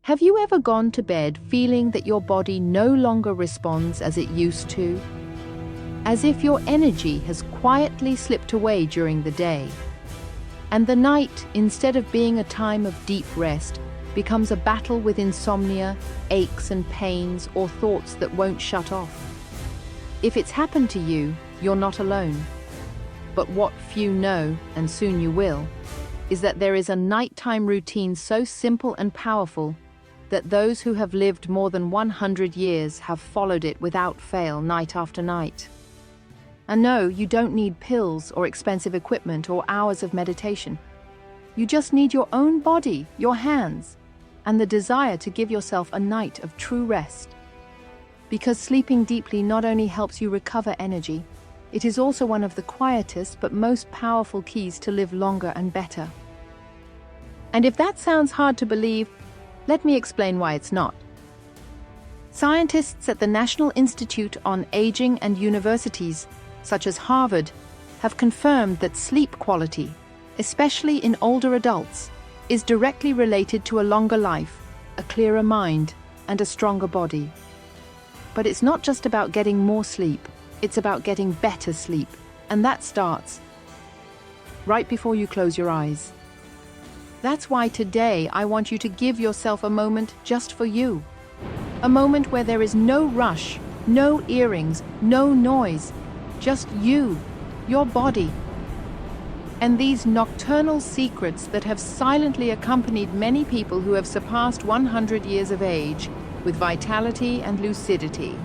Have you ever gone to bed feeling that your body no longer responds as it used to? As if your energy has quietly slipped away during the day. And the night, instead of being a time of deep rest, becomes a battle with insomnia, aches and pains, or thoughts that won't shut off. If it's happened to you, you're not alone. But what few know, and soon you will, is that there is a nighttime routine so simple and powerful that those who have lived more than 100 years have followed it without fail night after night. And no, you don't need pills or expensive equipment or hours of meditation. You just need your own body, your hands, and the desire to give yourself a night of true rest. Because sleeping deeply not only helps you recover energy, it is also one of the quietest but most powerful keys to live longer and better. And if that sounds hard to believe, let me explain why it's not. Scientists at the National Institute on Aging and universities, such as Harvard, have confirmed that sleep quality, especially in older adults, is directly related to a longer life, a clearer mind, and a stronger body. But it's not just about getting more sleep, it's about getting better sleep, and that starts right before you close your eyes. That's why today I want you to give yourself a moment just for you. A moment where there is no rush, no earrings, no noise, just you, your body. And these nocturnal secrets that have silently accompanied many people who have surpassed 100 years of age with vitality and lucidity.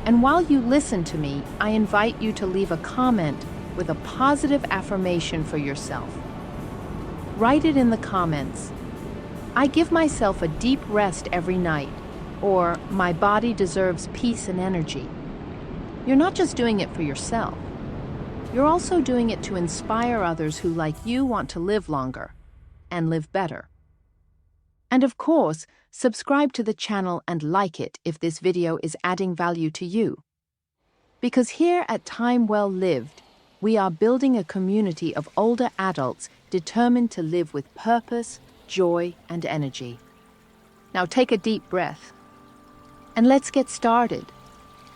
And while you listen to me, I invite you to leave a comment with a positive affirmation for yourself. Write it in the comments. I give myself a deep rest every night, or my body deserves peace and energy. You're not just doing it for yourself. You're also doing it to inspire others who, like you, want to live longer and live better. And of course, subscribe to the channel and like it if this video is adding value to you. Because here at Time Well Lived, we are building a community of older adults determined to live with purpose, joy, and energy. Now take a deep breath. And let's get started.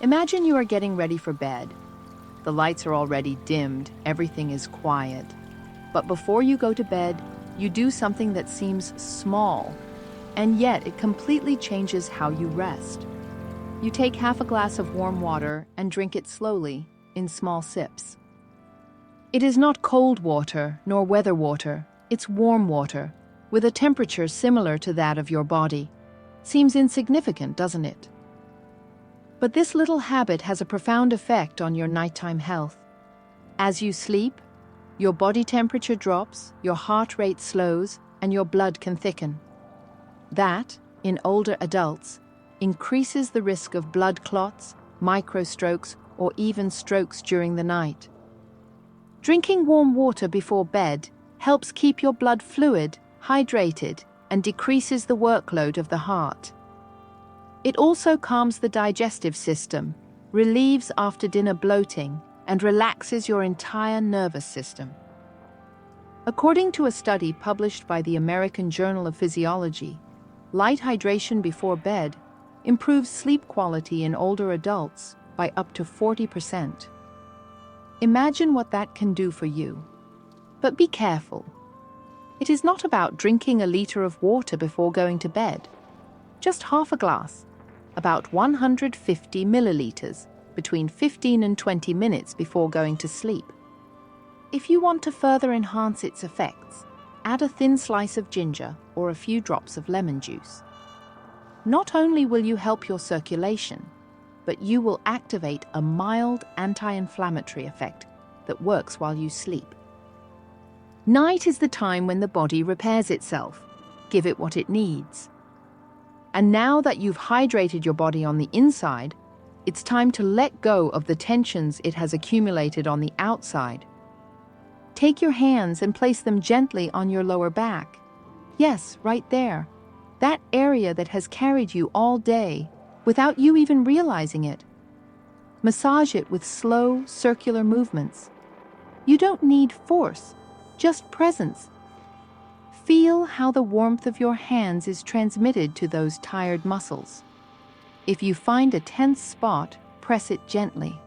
Imagine you are getting ready for bed. The lights are already dimmed, everything is quiet. But before you go to bed, you do something that seems small, and yet it completely changes how you rest. You take half a glass of warm water and drink it slowly, in small sips. It is not cold water nor weather water, it's warm water, with a temperature similar to that of your body. Seems insignificant, doesn't it? But this little habit has a profound effect on your nighttime health. As you sleep, your body temperature drops, your heart rate slows, and your blood can thicken. That, in older adults, increases the risk of blood clots, microstrokes, or even strokes during the night. Drinking warm water before bed helps keep your blood fluid, hydrated, and decreases the workload of the heart. It also calms the digestive system, relieves after-dinner bloating, and relaxes your entire nervous system. According to a study published by the American Journal of Physiology, light hydration before bed improves sleep quality in older adults by up to 40%. Imagine what that can do for you. But be careful. It is not about drinking a liter of water before going to bed. Just half a glass, about 150 milliliters, between 15 and 20 minutes before going to sleep. If you want to further enhance its effects, add a thin slice of ginger or a few drops of lemon juice. Not only will you help your circulation, but you will activate a mild anti-inflammatory effect that works while you sleep. Night is the time when the body repairs itself. Give it what it needs. And now that you've hydrated your body on the inside, it's time to let go of the tensions it has accumulated on the outside. Take your hands and place them gently on your lower back. Yes, right there. That area that has carried you all day, without you even realizing it. Massage it with slow, circular movements. You don't need force, just presence. Feel how the warmth of your hands is transmitted to those tired muscles. If you find a tense spot, press it gently.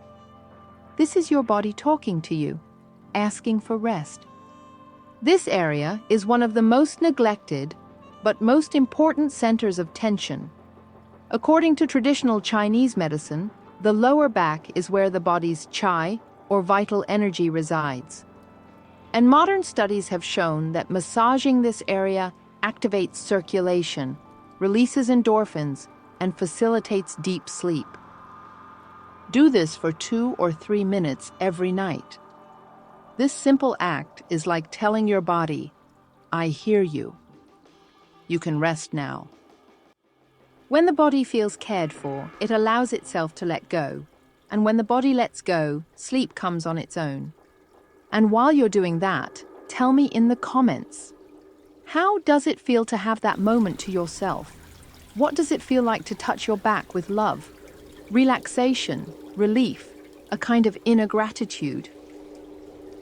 This is your body talking to you, asking for rest. This area is one of the most neglected but most important centers of tension. According to traditional Chinese medicine, the lower back is where the body's qi, or vital energy, resides. And modern studies have shown that massaging this area activates circulation, releases endorphins, and facilitates deep sleep. Do this for 2 or 3 minutes every night. This simple act is like telling your body, "I hear you. You can rest now." When the body feels cared for, it allows itself to let go. And when the body lets go, sleep comes on its own. And while you're doing that, tell me in the comments, how does it feel to have that moment to yourself? What does it feel like to touch your back with love? Relaxation, relief, a kind of inner gratitude.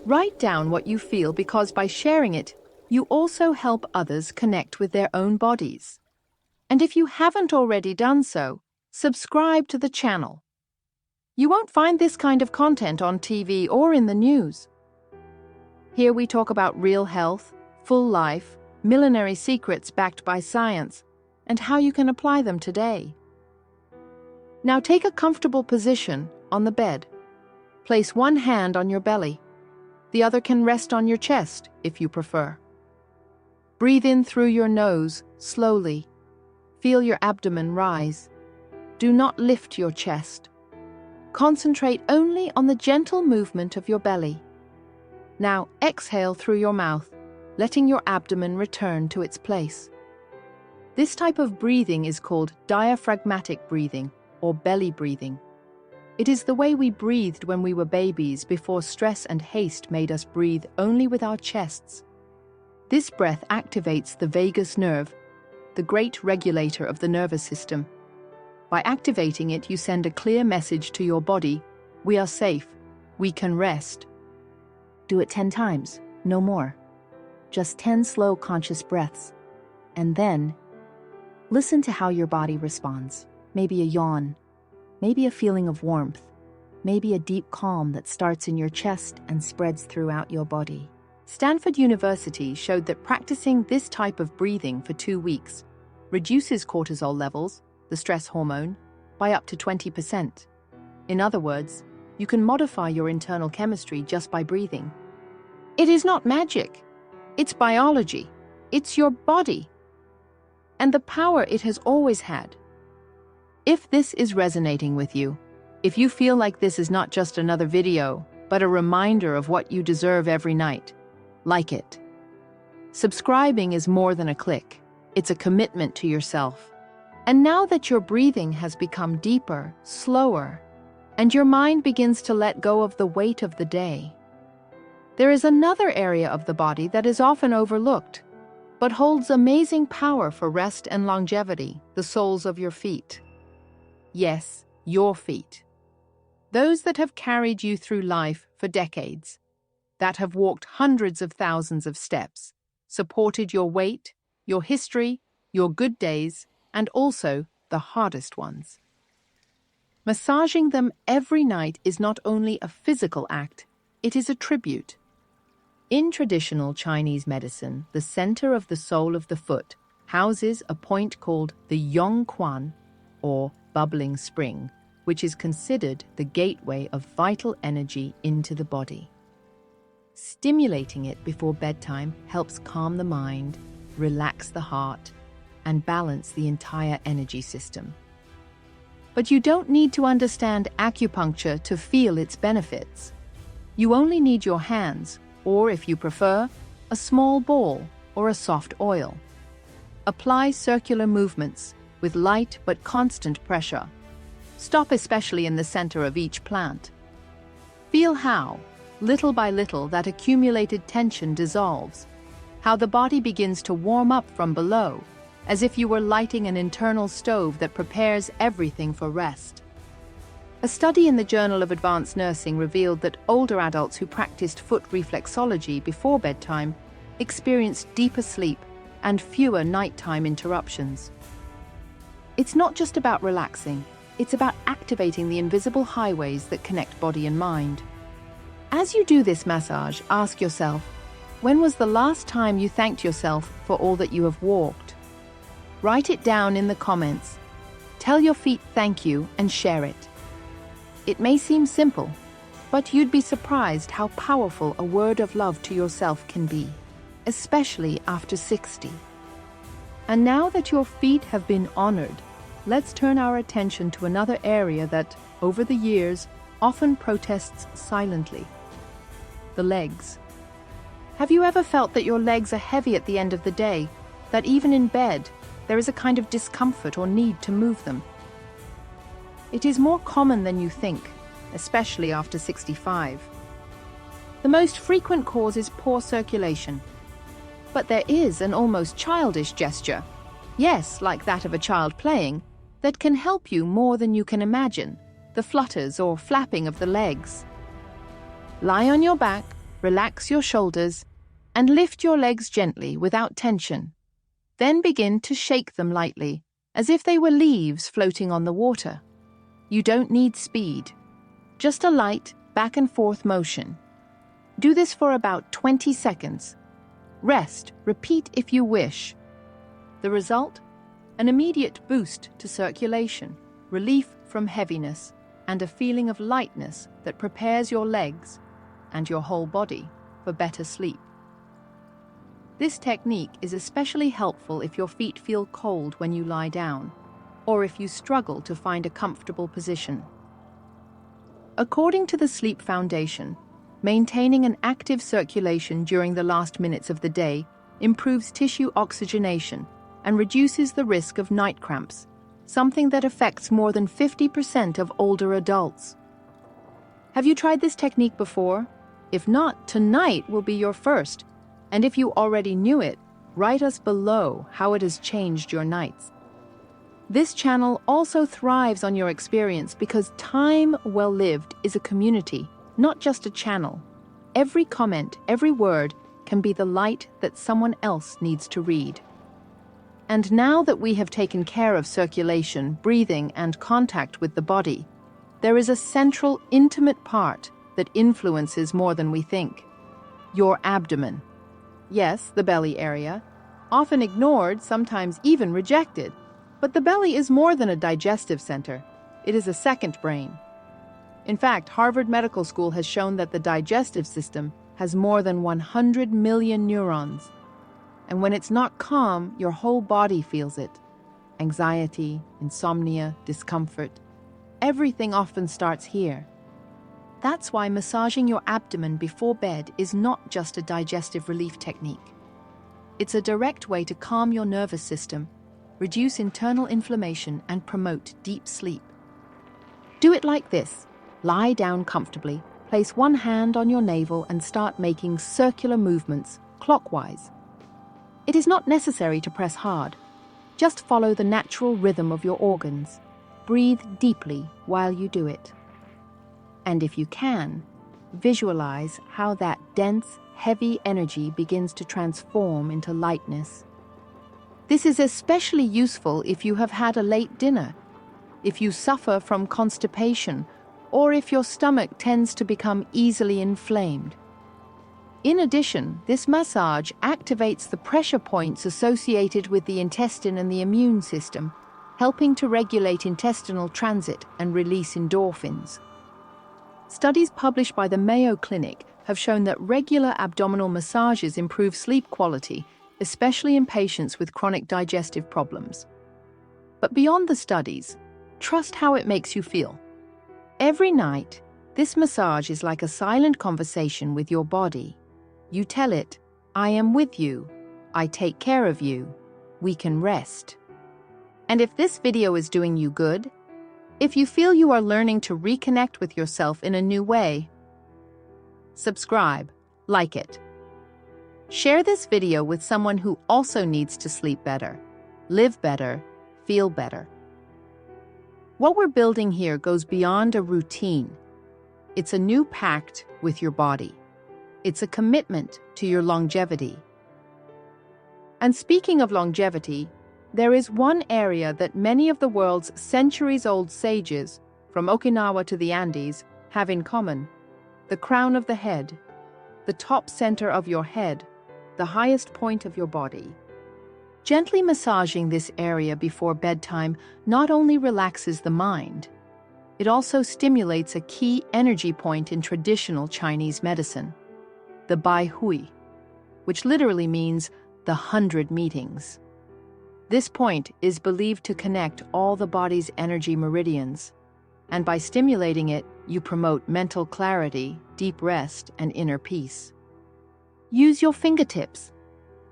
Write down what you feel, because by sharing it, you also help others connect with their own bodies. And if you haven't already done so, subscribe to the channel. You won't find this kind of content on TV or in the news. Here we talk about real health, full life, millenary secrets backed by science, and how you can apply them today. Now take a comfortable position on the bed. Place one hand on your belly. The other can rest on your chest, if you prefer. Breathe in through your nose, slowly. Feel your abdomen rise. Do not lift your chest. Concentrate only on the gentle movement of your belly. Now exhale through your mouth, letting your abdomen return to its place. This type of breathing is called diaphragmatic breathing, or belly breathing. It is the way we breathed when we were babies, before stress and haste made us breathe only with our chests. This breath activates the vagus nerve, the great regulator of the nervous system. By activating it, you send a clear message to your body: we are safe, we can rest. Do it 10 times, no more. Just 10 slow, conscious breaths. And then, listen to how your body responds. Maybe a yawn, maybe a feeling of warmth, maybe a deep calm that starts in your chest and spreads throughout your body. Stanford University showed that practicing this type of breathing for 2 weeks reduces cortisol levels, the stress hormone, by up to 20%. In other words, you can modify your internal chemistry just by breathing. It is not magic. It's biology. It's your body. And the power it has always had. If this is resonating with you, if you feel like this is not just another video, but a reminder of what you deserve every night, like it. Subscribing is more than a click. It's a commitment to yourself. And now that your breathing has become deeper, slower, and your mind begins to let go of the weight of the day, there is another area of the body that is often overlooked, but holds amazing power for rest and longevity: the soles of your feet. Yes, your feet. Those that have carried you through life for decades, that have walked hundreds of thousands of steps, supported your weight, your history, your good days, and also the hardest ones. Massaging them every night is not only a physical act, it is a tribute. In traditional Chinese medicine, the center of the sole of the foot houses a point called the Yongquan, or bubbling spring, which is considered the gateway of vital energy into the body. Stimulating it before bedtime helps calm the mind, relax the heart, and balance the entire energy system. But you don't need to understand acupuncture to feel its benefits. You only need your hands, or if you prefer, a small ball or a soft oil. Apply circular movements with light but constant pressure. Stop especially in the center of each plant. Feel how, little by little, that accumulated tension dissolves, how the body begins to warm up from below, as if you were lighting an internal stove that prepares everything for rest. A study in the Journal of Advanced Nursing revealed that older adults who practiced foot reflexology before bedtime experience deeper sleep and fewer nighttime interruptions. It's not just about relaxing, it's about activating the invisible highways that connect body and mind. As you do this massage, ask yourself, when was the last time you thanked yourself for all that you have walked? Write it down in the comments. Tell your feet thank you and share it. It may seem simple, but you'd be surprised how powerful a word of love to yourself can be, especially after 60. And now that your feet have been honored, let's turn our attention to another area that, over the years, often protests silently: the legs. Have you ever felt that your legs are heavy at the end of the day, that even in bed, there is a kind of discomfort or need to move them? It is more common than you think, especially after 65. The most frequent cause is poor circulation. But there is an almost childish gesture, yes, like that of a child playing, that can help you more than you can imagine: the flutters or flapping of the legs. Lie on your back, relax your shoulders, and lift your legs gently without tension. Then begin to shake them lightly, as if they were leaves floating on the water. You don't need speed, just a light back and forth motion. Do this for about 20 seconds. Rest, repeat if you wish. The result? An immediate boost to circulation, relief from heaviness, and a feeling of lightness that prepares your legs and your whole body for better sleep. This technique is especially helpful if your feet feel cold when you lie down, or if you struggle to find a comfortable position. According to the Sleep Foundation, maintaining an active circulation during the last minutes of the day improves tissue oxygenation and reduces the risk of night cramps, something that affects more than 50% of older adults. Have you tried this technique before? If not, tonight will be your first. And if you already knew it, write us below how it has changed your nights. This channel also thrives on your experience because time well lived is a community, not just a channel. Every comment, every word can be the light that someone else needs to read. And now that we have taken care of circulation, breathing, and contact with the body, there is a central, intimate part that influences more than we think: your abdomen. Yes, the belly area, often ignored, sometimes even rejected. But the belly is more than a digestive center. It is a second brain. In fact, Harvard Medical School has shown that the digestive system has more than 100 million neurons. And when it's not calm, your whole body feels it. Anxiety, insomnia, discomfort. Everything often starts here. That's why massaging your abdomen before bed is not just a digestive relief technique. It's a direct way to calm your nervous system, reduce internal inflammation, and promote deep sleep. Do it like this. Lie down comfortably, place one hand on your navel and start making circular movements, clockwise. It is not necessary to press hard. Just follow the natural rhythm of your organs. Breathe deeply while you do it. And if you can, visualize how that dense, heavy energy begins to transform into lightness. This is especially useful if you have had a late dinner, if you suffer from constipation, or if your stomach tends to become easily inflamed. In addition, this massage activates the pressure points associated with the intestine and the immune system, helping to regulate intestinal transit and release endorphins. Studies published by the Mayo Clinic have shown that regular abdominal massages improve sleep quality, especially in patients with chronic digestive problems. But beyond the studies, trust how it makes you feel. Every night, this massage is like a silent conversation with your body. You tell it, "I am with you. I take care of you. We can rest." And if this video is doing you good, if you feel you are learning to reconnect with yourself in a new way, subscribe, like it. Share this video with someone who also needs to sleep better, live better, feel better. What we're building here goes beyond a routine. It's a new pact with your body. It's a commitment to your longevity, And speaking of longevity, there is one area that many of the world's centuries-old sages, from Okinawa to the Andes, have in common: the crown of the head, the top center of your head, the highest point of your body. Gently massaging this area before bedtime not only relaxes the mind, it also stimulates a key energy point in traditional Chinese medicine, the Bai Hui, which literally means the 100 meetings. This point is believed to connect all the body's energy meridians, and by stimulating it, you promote mental clarity, deep rest, and inner peace. Use your fingertips,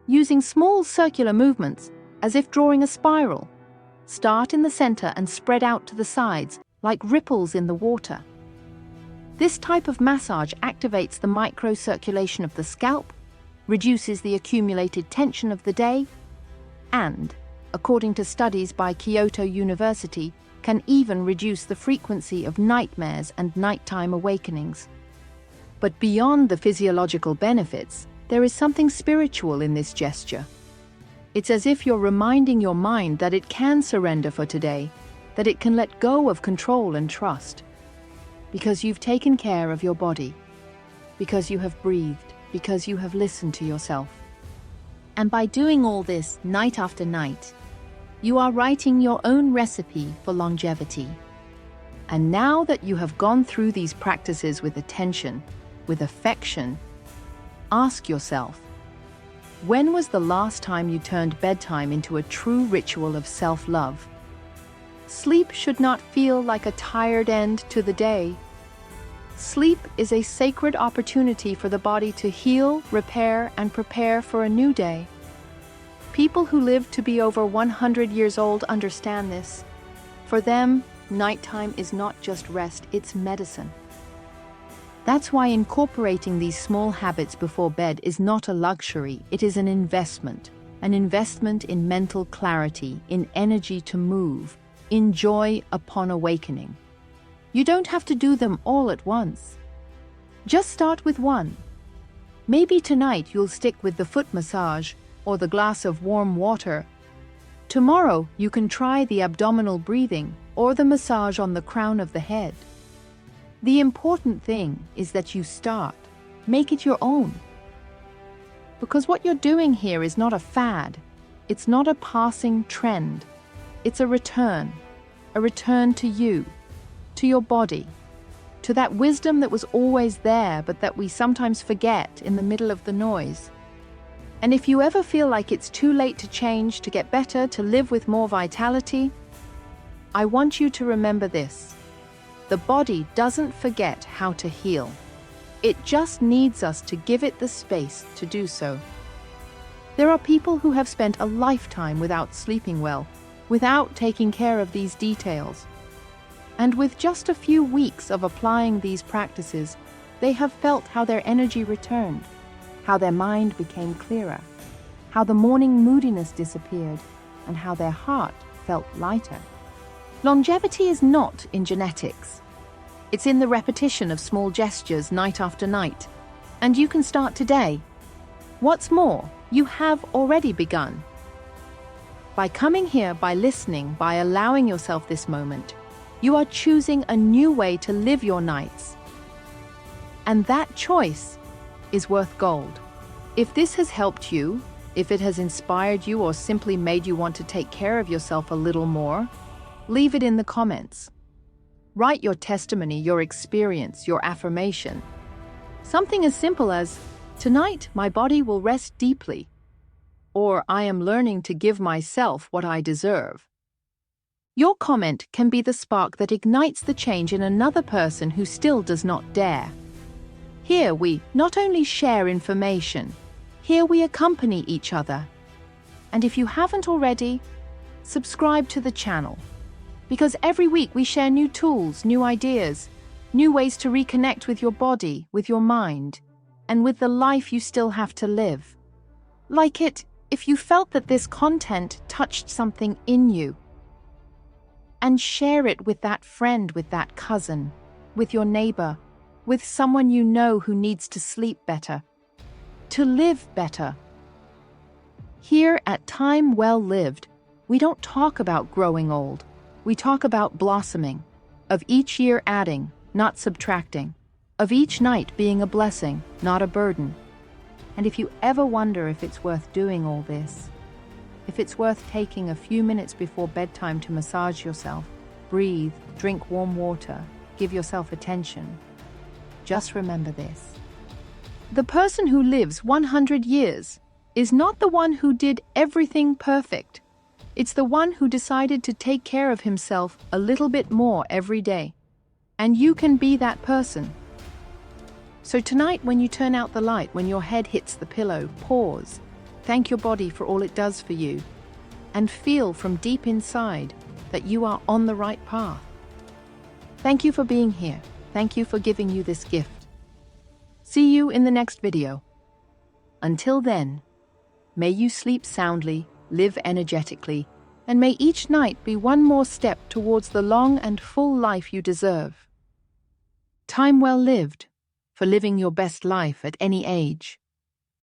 using small circular movements as if drawing a spiral. Start in the center and spread out to the sides like ripples in the water. This type of massage activates the microcirculation of the scalp, reduces the accumulated tension of the day, and, according to studies by Kyoto University, can even reduce the frequency of nightmares and nighttime awakenings. But beyond the physiological benefits, there is something spiritual in this gesture. It's as if you're reminding your mind that it can surrender for today, that it can let go of control and trust. Because you've taken care of your body, because you have breathed, because you have listened to yourself. And by doing all this night after night, you are writing your own recipe for longevity. And now that you have gone through these practices with attention, with affection, ask yourself, when was the last time you turned bedtime into a true ritual of self-love? Sleep should not feel like a tired end to the day. Sleep is a sacred opportunity for the body to heal, repair, and prepare for a new day. People who live to be over 100 years old understand this. For them, nighttime is not just rest, it's medicine. That's why incorporating these small habits before bed is not a luxury, it is an investment in mental clarity, in energy to move, in joy upon awakening. You don't have to do them all at once. Just start with one. Maybe tonight you'll stick with the foot massage or the glass of warm water. Tomorrow you can try the abdominal breathing or the massage on the crown of the head. The important thing is that you start. Make it your own. Because what you're doing here is not a fad. It's not a passing trend. It's a return to you, to your body, to that wisdom that was always there but that we sometimes forget in the middle of the noise. And if you ever feel like it's too late to change, to get better, to live with more vitality, I want you to remember this. The body doesn't forget how to heal. It just needs us to give it the space to do so. There are people who have spent a lifetime without sleeping well, without taking care of these details. And with just a few weeks of applying these practices, they have felt how their energy returned, how their mind became clearer, how the morning moodiness disappeared, and how their heart felt lighter. Longevity is not in genetics. It's in the repetition of small gestures night after night. And you can start today. What's more, you have already begun. By coming here, by listening, by allowing yourself this moment, you are choosing a new way to live your nights. And that choice is worth gold. If this has helped you, if it has inspired you or simply made you want to take care of yourself a little more, leave it in the comments. Write your testimony, your experience, your affirmation. Something as simple as, "Tonight my body will rest deeply," or "I am learning to give myself what I deserve." Your comment can be the spark that ignites the change in another person who still does not dare. Here we not only share information, here we accompany each other. And if you haven't already, subscribe to the channel. Because every week we share new tools, new ideas, new ways to reconnect with your body, with your mind, and with the life you still have to live. Like it if you felt that this content touched something in you. And share it with that friend, with that cousin, with your neighbor, with someone you know who needs to sleep better, to live better. Here at Time Well Lived, we don't talk about growing old. We talk about blossoming, of each year adding, not subtracting, of each night being a blessing, not a burden. And if you ever wonder if it's worth doing all this, if it's worth taking a few minutes before bedtime to massage yourself, breathe, drink warm water, give yourself attention, just remember this. The person who lives 100 years is not the one who did everything perfect. It's the one who decided to take care of himself a little bit more every day. And you can be that person. So tonight, when you turn out the light, when your head hits the pillow, pause, thank your body for all it does for you, and feel from deep inside that you are on the right path. Thank you for being here. Thank you for giving you this gift. See you in the next video. Until then, may you sleep soundly, live energetically, and may each night be one more step towards the long and full life you deserve. Time well lived, for living your best life at any age.